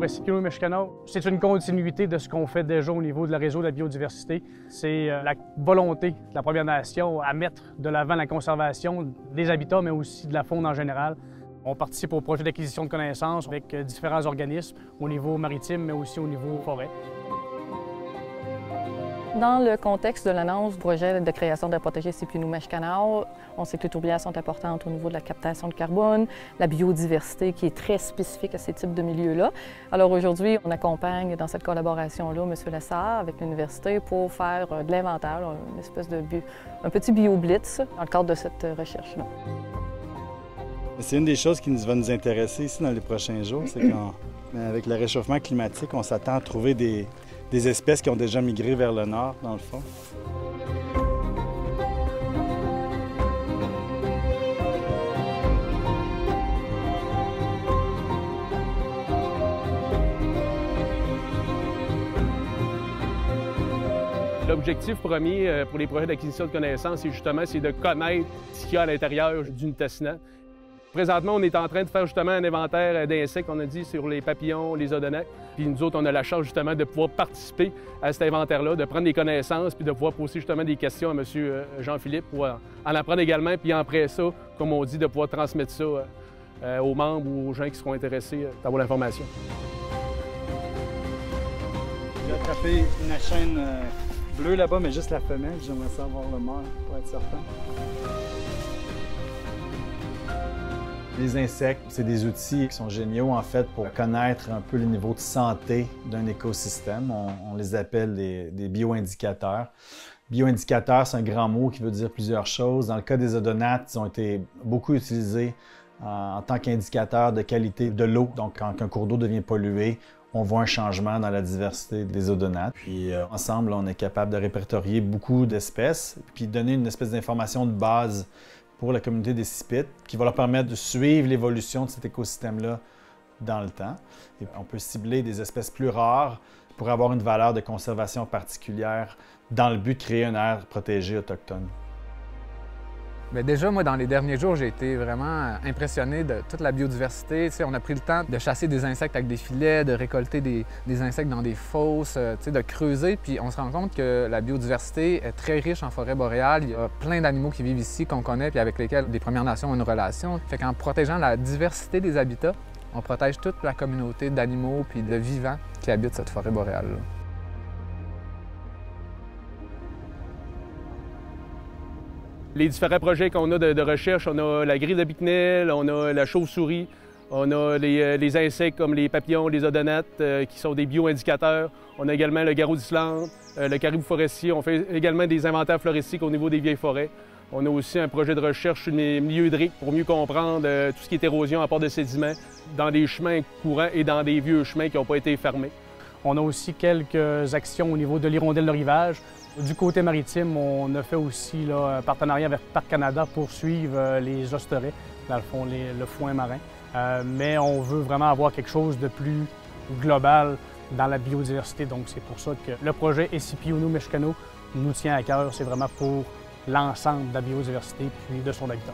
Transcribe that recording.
Sipiuno-Meshkano, c'est une continuité de ce qu'on fait déjà au niveau de la réseau de la biodiversité. C'est la volonté de la Première Nation à mettre de l'avant la conservation des habitats, mais aussi de la faune en général. On participe au projet d'acquisition de connaissances avec différents organismes au niveau maritime, mais aussi au niveau forêt. Dans le contexte de l'annonce du projet de création de protégé Sipiuno-Meshkano, on sait que les tourbières sont importantes au niveau de la captation de carbone, la biodiversité qui est très spécifique à ces types de milieux-là. Alors aujourd'hui, on accompagne dans cette collaboration-là M. Lessard avec l'université pour faire de l'inventaire, une espèce de un petit bio-blitz dans le cadre de cette recherche-là. C'est une des choses qui va nous intéresser ici dans les prochains jours, c'est qu'avec le réchauffement climatique, on s'attend à trouver des espèces qui ont déjà migré vers le nord, dans le fond. L'objectif premier pour les projets d'acquisition de connaissances, c'est de connaître ce qu'il y a à l'intérieur d'une tassinade. Présentement, on est en train de faire justement un inventaire d'insectes, on a dit, sur les papillons, les odonacs. Puis nous autres, on a la chance justement de pouvoir participer à cet inventaire-là, de prendre des connaissances, puis de pouvoir poser justement des questions à M. Jean-Philippe pour en apprendre également, puis après ça, comme on dit, de pouvoir transmettre ça aux membres ou aux gens qui seront intéressés d'avoir l'information. J'ai attrapé une chaîne bleue là-bas, mais juste la femelle. J'aimerais savoir le mâle pour être certain. Les insectes, c'est des outils qui sont géniaux en fait pour connaître un peu le niveau de santé d'un écosystème. On les appelle des bioindicateurs. Bioindicateurs, c'est un grand mot qui veut dire plusieurs choses. Dans le cas des odonates, ils ont été beaucoup utilisés en tant qu'indicateurs de qualité de l'eau. Donc quand un cours d'eau devient pollué, on voit un changement dans la diversité des odonates. Puis ensemble, on est capable de répertorier beaucoup d'espèces puis donner une espèce d'information de base pour la communauté des Sipites, qui va leur permettre de suivre l'évolution de cet écosystème-là dans le temps. Et on peut cibler des espèces plus rares pour avoir une valeur de conservation particulière dans le but de créer une aire protégée autochtone. Bien, déjà, moi, dans les derniers jours, j'ai été vraiment impressionné de toute la biodiversité. Tu sais, on a pris le temps de chasser des insectes avec des filets, de récolter des insectes dans des fosses, tu sais, de creuser. Puis on se rend compte que la biodiversité est très riche en forêt boréale. Il y a plein d'animaux qui vivent ici, qu'on connaît, puis avec lesquels les Premières Nations ont une relation. Fait qu'en protégeant la diversité des habitats, on protège toute la communauté d'animaux puis de vivants qui habitent cette forêt boréale-là. Les différents projets qu'on a de recherche, on a la grille de Bicknell, on a la chauve-souris, on a les insectes comme les papillons, les odonates, qui sont des bioindicateurs. On a également le garrot d'Islande, le caribou forestier. On fait également des inventaires floristiques au niveau des vieilles forêts. On a aussi un projet de recherche sur les milieux hydriques pour mieux comprendre tout ce qui est érosion à part de sédiments dans des chemins courants et dans des vieux chemins qui n'ont pas été fermés. On a aussi quelques actions au niveau de l'hirondelle de rivage. Du côté maritime, on a fait aussi là, un partenariat avec Parc Canada pour suivre les osτερets, dans le fond, le foin marin. Mais on veut vraiment avoir quelque chose de plus global dans la biodiversité. Donc c'est pour ça que le projet Sipiuno-Meshkano nous tient à cœur. C'est vraiment pour l'ensemble de la biodiversité puis de son habitat.